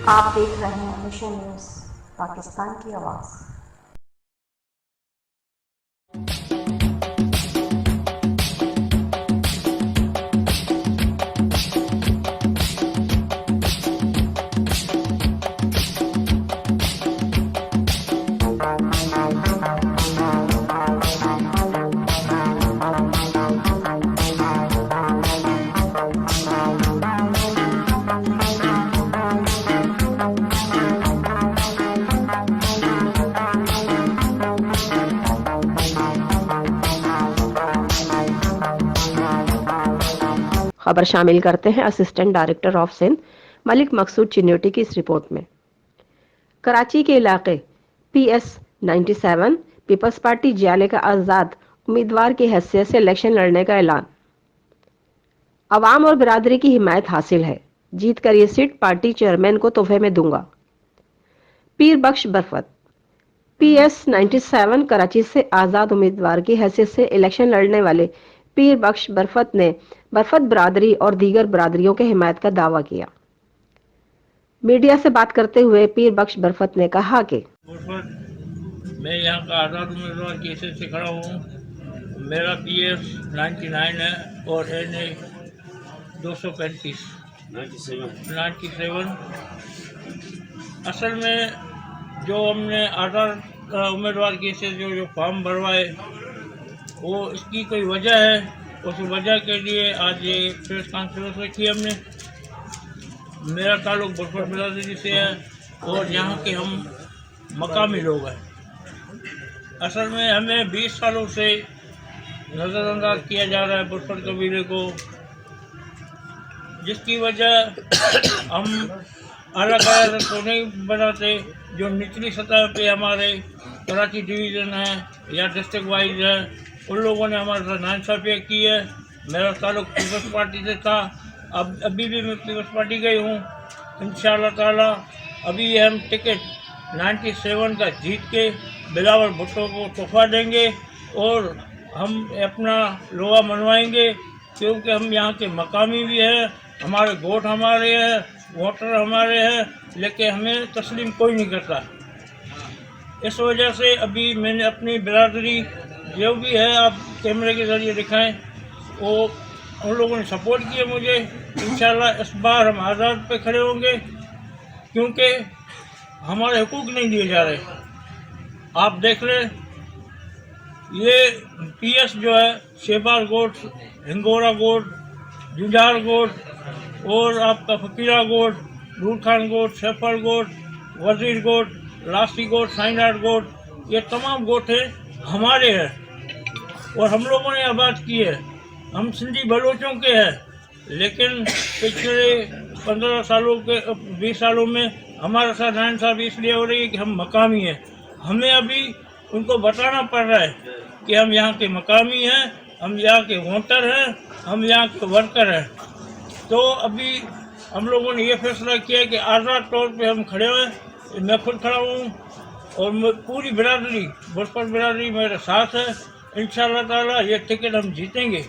आप देख रहे हैं मिशन न्यूज़, पाकिस्तान की आवाज़। खबर शामिल करते हैं assistant director of Sindh Malik Maqsood Chinioti की इस रिपोर्ट में। कराची के इलाके PS 97 पीपल्स पार्टी जियाले का आजाद उम्मीदवार की हैसियत से इलेक्शन लड़ने का ऐलान। अवाम और बिरादरी की हिमायत हासिल है, जीत कर ये सीट पार्टी चेयरमैन को तोहफे में दूंगा। पीर बख्श बरफत PS 97 कराची से आजाद उम्मीदवार की हैसियत से इलेक्शन लड़ने वाले पीर बख्श बरफत ने बरफत बरादरी और दीगर बरादरियों के हिमायत का दावा किया। मीडिया से बात करते हुए पीर बख्श बरफत ने कहा कि मैं यहाँ का आज़ाद उम्मीदवार की हैसियत से खड़ा हूँ। मेरा PS 99 है और NA 235 97। असल में जो हमने आज़ाद उम्मीदवार की हैसियत जो फॉर्म भरवाए वो इसकी कोई वजह है। उस वजह के लिए आज ये प्रेस कॉन्फ्रेंस रखी हमने। मेरा ताल्लुक बरफत बिरादरी से है और यहाँ के हम मकामी लोग हैं। असल में हमें 20 सालों से नज़रअंदाज किया जा रहा है बरफत कबीले को, जिसकी वजह हम आला क़यादत को नहीं बनाते। जो निचली सतह पे हमारे कराची डिवीज़न है या डिस्ट्रिक्ट वाइज है, उन लोगों ने हमारे साथ नाइंसाफ़ी की है। मेरा ताल्लुक पीपल्स पार्टी से था, अभी भी मैं पीपल्स पार्टी गई हूँ। इंशाअल्लाह ताला अभी हम टिकट 97 का जीत के बिलावल भुट्टो को तोहफा देंगे और हम अपना लोहा मनवाएंगे, क्योंकि हम यहाँ के मकामी भी हैं, हमारे वोट हमारे हैं, वोटर हमारे हैं, लेकिन हमें तस्लीम कोई नहीं करता। इस वजह से अभी मैंने अपनी बिरादरी जो भी है, आप कैमरे के ज़रिए दिखाएं, वो उन लोगों ने सपोर्ट किया मुझे। इंशाल्लाह इस बार हम आज़ाद पे खड़े होंगे, क्योंकि हमारे हुकूक नहीं दिए जा रहे। आप देख लें, ये PS जो है शेबार गोट, हिंगोरा गोट, जुजार गोट और आपका फकीरा गोट, दूर खान गोट, सैफर गोट, वजीर गोट, लासी गोट, साइनाट गोट, ये तमाम गोट हैं हमारे हैं और हम लोगों ने आबाद की है। हम सिंधी बलोचों के हैं, लेकिन पिछले 15 सालों के 20 सालों में हमारे साथ नाइंसाफ़ी इसलिए हो रही है कि हम मकामी हैं। हमें अभी उनको बताना पड़ रहा है कि हम यहाँ के मकामी हैं, हम यहाँ के वोटर हैं, हम यहाँ के वर्कर हैं। तो अभी हम लोगों ने ये फैसला किया कि आज़ाद तौर पे हम खड़े हुए। मैं खुद खड़ा हूँ और पूरी बिरादरी बरफत बिरादरी मेरे साथ है। इंशाअल्लाह ताला ये टिकट हम जीतेंगे।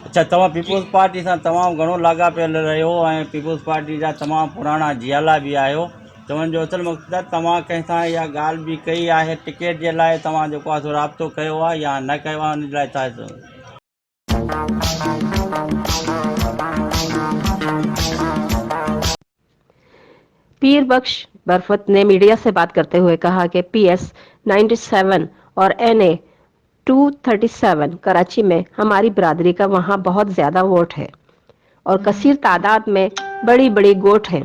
अच्छा, तव्हां पीपल्स पार्टी सां तमामु घणो लाॻापियल रहियो ऐं पीपल्स पार्टी जा तमामु पुराणा जियाला बि आहियो। चवण जो असुलु मक़सदु आहे तव्हां कंहिंसां इहा ॻाल्हि बि कई आहे टिकट जे लाइ, तव्हां जेको आहे सो राब्तो कयो आहे या न कयो आहे, उन लाइ छा चओ? पीर बख्श बरफत ने मीडिया से बात करते हुए कहा कि PS 97 और NA 237 कराची में हमारी बिरादरी का वहां बहुत ज्यादा वोट है और कसीर तादाद में बड़ी बड़ी गोट हैं।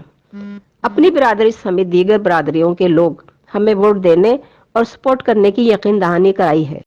अपनी बिरादरी समेत दीगर बिरादरियों के लोग हमें वोट देने और सपोर्ट करने की यकीन दहानी कराई है।